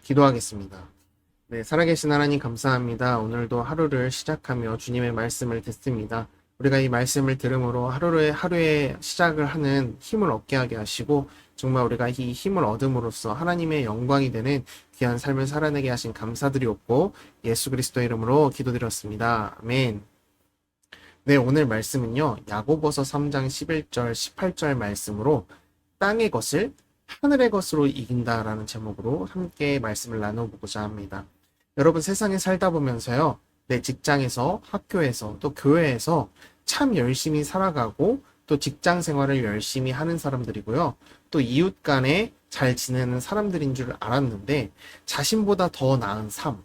기도하겠습니다. 네, 살아계신 하나님 감사합니다. 오늘도 하루를 시작하며 주님의 말씀을 듣습니다. 우리가 이 말씀을 들음으로 하루의 시작을 하는 힘을 얻게 하게 하시고 정말 우리가 이 힘을 얻음으로써 하나님의 영광이 되는 귀한 삶을 살아내게 하신 감사드리옵고 예수 그리스도의 이름으로 기도드렸습니다. 아멘. 네, 오늘 말씀은요. 야고보서 3장 11절, 18절 말씀으로 땅의 것을 하늘의 것으로 이긴다라는 제목으로 함께 말씀을 나눠보고자 합니다. 여러분 세상에 살다 보면서요. 내 직장에서, 학교에서, 또 교회에서 참 열심히 살아가고 또 직장 생활을 열심히 하는 사람들이고요. 또 이웃 간에 잘 지내는 사람들인 줄 알았는데 자신보다 더 나은 삶,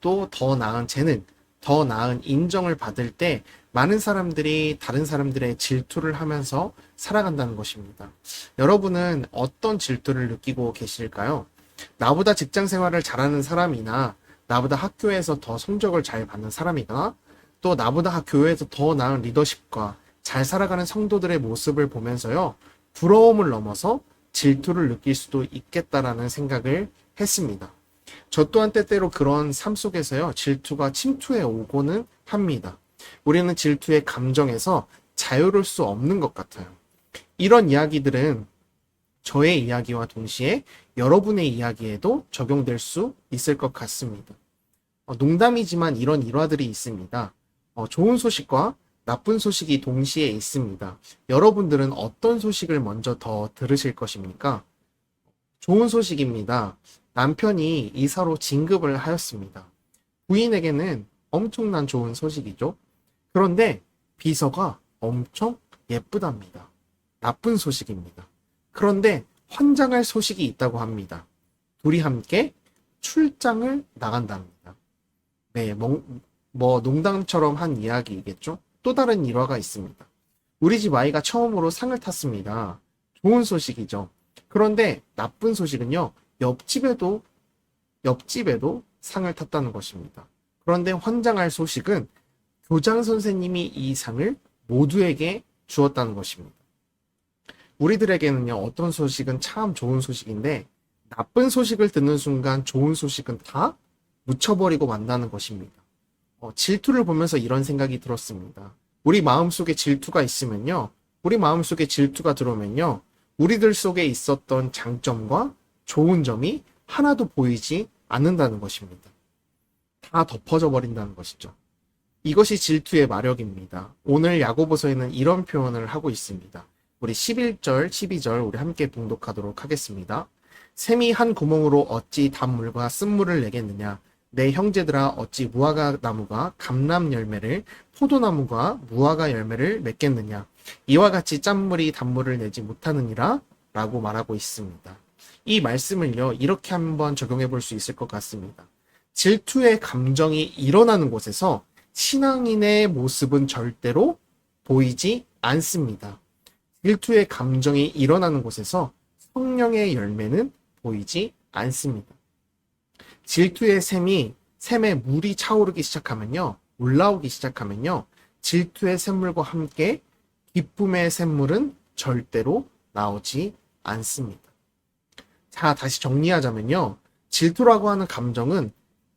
또 더 나은 재능, 더 나은 인정을 받을 때 많은 사람들이 다른 사람들의 질투를 하면서 살아간다는 것입니다. 여러분은 어떤 질투를 느끼고 계실까요? 나보다 직장 생활을 잘하는 사람이나 나보다 학교에서 더 성적을 잘 받는 사람이나 또 나보다 교회에서 더 나은 리더십과 잘 살아가는 성도들의 모습을 보면서요. 부러움을 넘어서 질투를 느낄 수도 있겠다라는 생각을 했습니다. 저 또한 때때로 그런 삶 속에서요. 질투가 침투해 오고는 합니다. 우리는 질투의 감정에서 자유로울 수 없는 것 같아요. 이런 이야기들은 저의 이야기와 동시에 여러분의 이야기에도 적용될 수 있을 것 같습니다. 농담이지만 이런 일화들이 있습니다. 좋은 소식과 나쁜 소식이 동시에 있습니다. 여러분들은 어떤 소식을 먼저 더 들으실 것입니까? 좋은 소식입니다. 남편이 이사로 진급을 하였습니다. 부인에게는 엄청난 좋은 소식이죠. 그런데 비서가 엄청 예쁘답니다. 나쁜 소식입니다. 그런데 환장할 소식이 있다고 합니다. 둘이 함께 출장을 나간답니다. 네, 농담처럼 한 이야기이겠죠? 또 다른 일화가 있습니다. 우리 집 아이가 처음으로 상을 탔습니다. 좋은 소식이죠. 그런데 나쁜 소식은요, 옆집에도 상을 탔다는 것입니다. 그런데 환장할 소식은 교장 선생님이 이 상을 모두에게 주었다는 것입니다. 우리들에게는요, 어떤 소식은 참 좋은 소식인데 나쁜 소식을 듣는 순간 좋은 소식은 다 묻혀버리고 만다는 것입니다. 질투를 보면서 이런 생각이 들었습니다. 우리 마음속에 질투가 있으면요, 우리 마음속에 질투가 들어오면요, 우리들 속에 있었던 장점과 좋은 점이 하나도 보이지 않는다는 것입니다. 다 덮어져 버린다는 것이죠. 이것이 질투의 마력입니다. 오늘 야고보서에는 이런 표현을 하고 있습니다. 우리 11절, 12절 우리 함께 봉독하도록 하겠습니다. 샘이 한 구멍으로 어찌 단물과 쓴물을 내겠느냐? 내 형제들아 어찌 무화과 나무가 감람 열매를 포도나무가 무화과 열매를 맺겠느냐? 이와 같이 짠물이 단물을 내지 못하느니라 라고 말하고 있습니다. 이 말씀을요, 이렇게 한번 적용해 볼 수 있을 것 같습니다. 질투의 감정이 일어나는 곳에서 신앙인의 모습은 절대로 보이지 않습니다. 질투의 감정이 일어나는 곳에서 성령의 열매는 보이지 않습니다. 질투의 샘에 물이 차오르기 시작하면요, 올라오기 시작하면요, 질투의 샘물과 함께 기쁨의 샘물은 절대로 나오지 않습니다. 자, 다시 정리하자면요, 질투라고 하는 감정은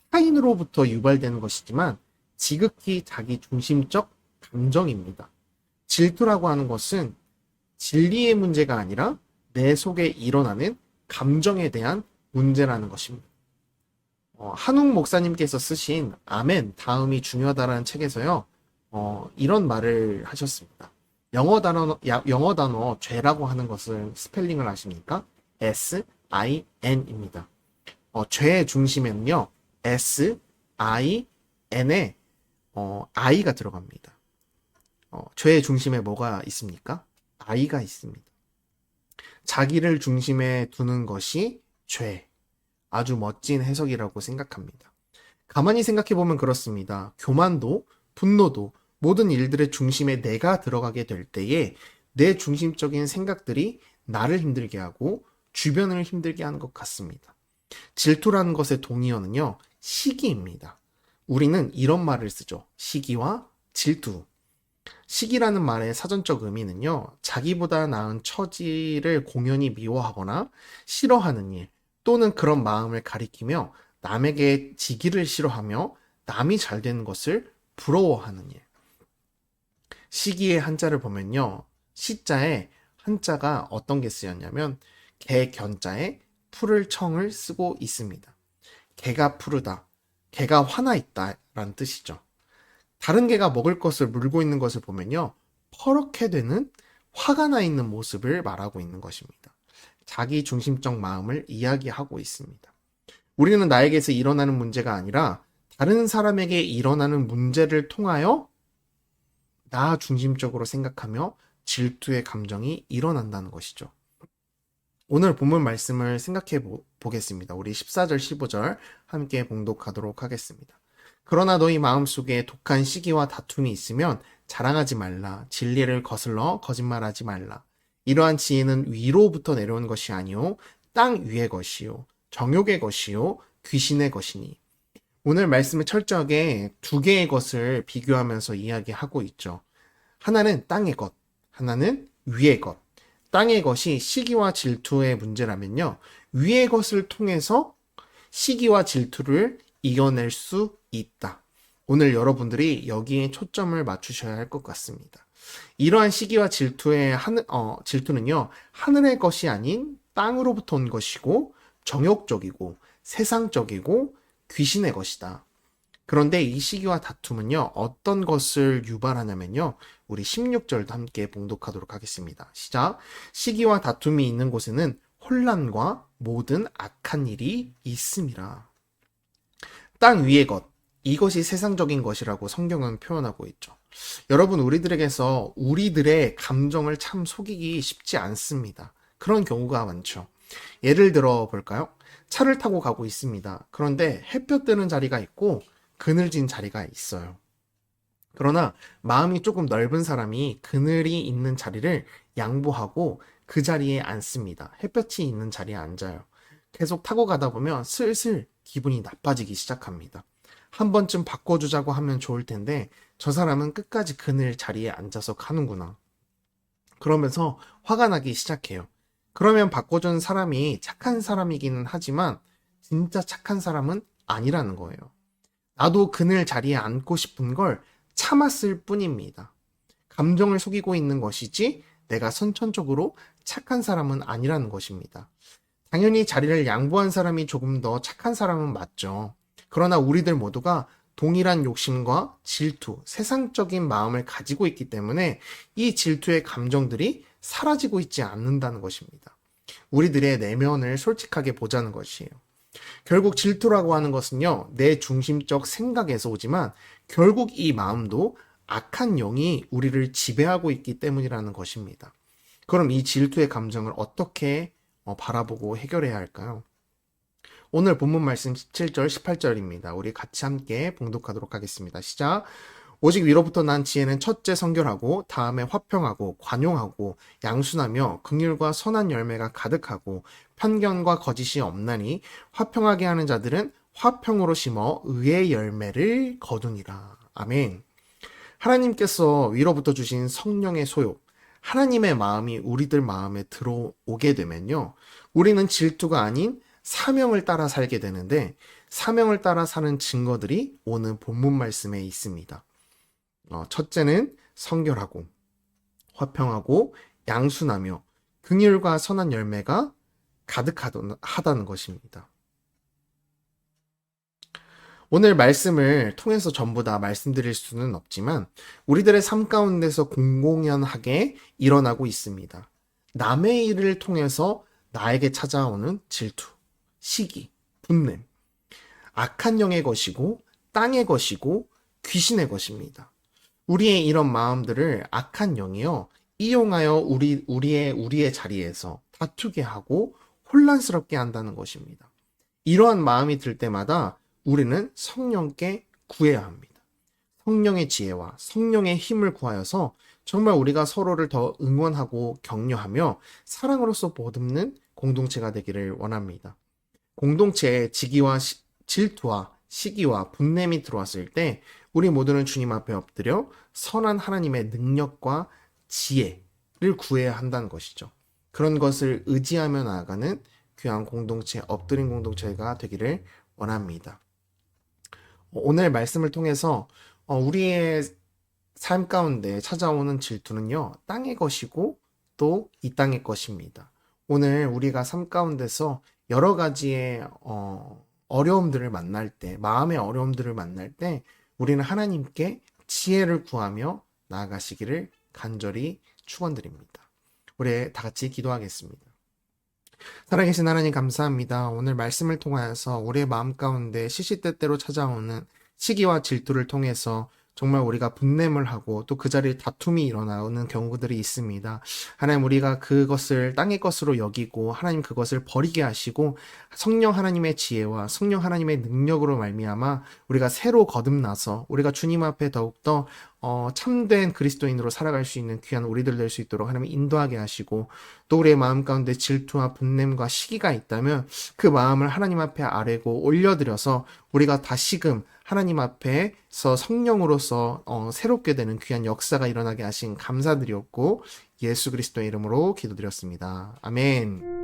타인으로부터 유발되는 것이지만 지극히 자기 중심적 감정입니다. 질투라고 하는 것은 진리의 문제가 아니라 내 속에 일어나는 감정에 대한 문제라는 것입니다. 한웅 목사님께서 쓰신 아멘, 다음이 중요하다라는 책에서요, 이런 말을 하셨습니다. 영어 단어 죄라고 하는 것을 스펠링을 아십니까? S-I-N입니다. 죄의 중심에는요, S-I-N에 I가 들어갑니다. 죄의 중심에 뭐가 있습니까? I가 있습니다. 자기를 중심에 두는 것이 죄. 아주 멋진 해석이라고 생각합니다. 가만히 생각해보면 그렇습니다. 교만도, 분노도, 모든 일들의 중심에 내가 들어가게 될 때에 내 중심적인 생각들이 나를 힘들게 하고 주변을 힘들게 하는 것 같습니다. 질투라는 것의 동의어는요, 시기입니다. 우리는 이런 말을 쓰죠. 시기와 질투. 시기라는 말의 사전적 의미는요, 자기보다 나은 처지를 공연히 미워하거나 싫어하는 일, 또는 그런 마음을 가리키며 남에게 지기를 싫어하며 남이 잘 되는 것을 부러워하는 일. 시기의 한자를 보면요. 시자에 한자가 어떤 게 쓰였냐면 개 견자에 푸를 청을 쓰고 있습니다. 개가 푸르다. 개가 화나 있다 라는 뜻이죠. 다른 개가 먹을 것을 물고 있는 것을 보면요. 퍼렇게 되는 화가 나 있는 모습을 말하고 있는 것입니다. 자기 중심적 마음을 이야기하고 있습니다. 우리는 나에게서 일어나는 문제가 아니라 다른 사람에게 일어나는 문제를 통하여 나 중심적으로 생각하며 질투의 감정이 일어난다는 것이죠. 오늘 본문 말씀을 생각해 보겠습니다. 우리 14절, 15절 함께 봉독하도록 하겠습니다. 그러나 너희 마음속에 독한 시기와 다툼이 있으면 자랑하지 말라. 진리를 거슬러 거짓말하지 말라. 이러한 지혜는 위로부터 내려온 것이 아니요 땅 위의 것이요 정욕의 것이요 귀신의 것이니. 오늘 말씀을 철저하게 두 개의 것을 비교하면서 이야기하고 있죠. 하나는 땅의 것, 하나는 위의 것. 땅의 것이 시기와 질투의 문제라면요. 위의 것을 통해서 시기와 질투를 이겨낼 수 있다. 오늘 여러분들이 여기에 초점을 맞추셔야 할 것 같습니다. 이러한 시기와 질투는요, 하늘의 것이 아닌 땅으로부터 온 것이고, 정욕적이고, 세상적이고, 귀신의 것이다. 그런데 이 시기와 다툼은요, 어떤 것을 유발하냐면요, 우리 16절도 함께 봉독하도록 하겠습니다. 시작. 시기와 다툼이 있는 곳에는 혼란과 모든 악한 일이 있음이라. 땅 위의 것, 이것이 세상적인 것이라고 성경은 표현하고 있죠. 여러분, 우리들에게서 우리들의 감정을 참 속이기 쉽지 않습니다. 그런 경우가 많죠. 예를 들어 볼까요? 차를 타고 가고 있습니다. 그런데 햇볕 드는 자리가 있고 그늘진 자리가 있어요. 그러나 마음이 조금 넓은 사람이 그늘이 있는 자리를 양보하고 그 자리에 앉습니다. 햇볕이 있는 자리에 앉아요. 계속 타고 가다 보면 슬슬 기분이 나빠지기 시작합니다. 한 번쯤 바꿔주자고 하면 좋을 텐데 저 사람은 끝까지 그늘 자리에 앉아서 가는구나. 그러면서 화가 나기 시작해요. 그러면 바꿔준 사람이 착한 사람이기는 하지만 진짜 착한 사람은 아니라는 거예요. 나도 그늘 자리에 앉고 싶은 걸 참았을 뿐입니다. 감정을 속이고 있는 것이지 내가 선천적으로 착한 사람은 아니라는 것입니다. 당연히 자리를 양보한 사람이 조금 더 착한 사람은 맞죠. 그러나 우리들 모두가 동일한 욕심과 질투, 세상적인 마음을 가지고 있기 때문에 이 질투의 감정들이 사라지고 있지 않는다는 것입니다. 우리들의 내면을 솔직하게 보자는 것이에요. 결국 질투라고 하는 것은요, 내 중심적 생각에서 오지만 결국 이 마음도 악한 영이 우리를 지배하고 있기 때문이라는 것입니다. 그럼 이 질투의 감정을 어떻게 바라보고 해결해야 할까요? 오늘 본문 말씀 17절, 18절입니다. 우리 같이 함께 봉독하도록 하겠습니다. 시작. 오직 위로부터 난 지혜는 첫째 성결하고 다음에 화평하고 관용하고 양순하며 긍휼과 선한 열매가 가득하고 편견과 거짓이 없나니 화평하게 하는 자들은 화평으로 심어 의의 열매를 거두니라. 아멘. 하나님께서 위로부터 주신 성령의 소욕, 하나님의 마음이 우리들 마음에 들어오게 되면요, 우리는 질투가 아닌 사명을 따라 살게 되는데, 사명을 따라 사는 증거들이 오늘 본문 말씀에 있습니다. 첫째는 성결하고 화평하고 양순하며 긍휼과 선한 열매가 가득하다는 것입니다. 오늘 말씀을 통해서 전부 다 말씀드릴 수는 없지만 우리들의 삶 가운데서 공공연하게 일어나고 있습니다. 남의 일을 통해서 나에게 찾아오는 질투, 시기, 분냄, 악한 영의 것이고 땅의 것이고 귀신의 것입니다. 우리의 이런 마음들을 악한 영이요, 이용하여 우리의 자리에서 다투게 하고 혼란스럽게 한다는 것입니다. 이러한 마음이 들 때마다 우리는 성령께 구해야 합니다. 성령의 지혜와 성령의 힘을 구하여서 정말 우리가 서로를 더 응원하고 격려하며 사랑으로서 보듬는 공동체가 되기를 원합니다. 공동체에 질투와 시기와 분냄이 들어왔을 때 우리 모두는 주님 앞에 엎드려 선한 하나님의 능력과 지혜를 구해야 한다는 것이죠. 그런 것을 의지하며 나아가는 귀한 공동체, 엎드린 공동체가 되기를 원합니다. 오늘 말씀을 통해서 우리의 삶 가운데 찾아오는 질투는요, 땅의 것이고 또 이 땅의 것입니다. 오늘 우리가 삶 가운데서 여러 가지의 어려움들을 만날 때, 마음의 어려움들을 만날 때, 우리는 하나님께 지혜를 구하며 나아가시기를 간절히 축원드립니다. 우리 다 같이 기도하겠습니다. 살아계신 하나님 감사합니다. 오늘 말씀을 통하여서 우리의 마음 가운데 시시때때로 찾아오는 시기와 질투를 통해서 정말 우리가 분냄을 하고 또 그 자리에 다툼이 일어나는 경우들이 있습니다. 하나님, 우리가 그것을 땅의 것으로 여기고 하나님 그것을 버리게 하시고 성령 하나님의 지혜와 성령 하나님의 능력으로 말미암아 우리가 새로 거듭나서 우리가 주님 앞에 더욱더 참된 그리스도인으로 살아갈 수 있는 귀한 우리들 될 수 있도록 하나님 인도하게 하시고, 또 우리의 마음 가운데 질투와 분냄과 시기가 있다면 그 마음을 하나님 앞에 아뢰고 올려드려서 우리가 다시금 하나님 앞에서 성령으로서 새롭게 되는 귀한 역사가 일어나게 하신 감사드렸고 예수 그리스도의 이름으로 기도드렸습니다. 아멘.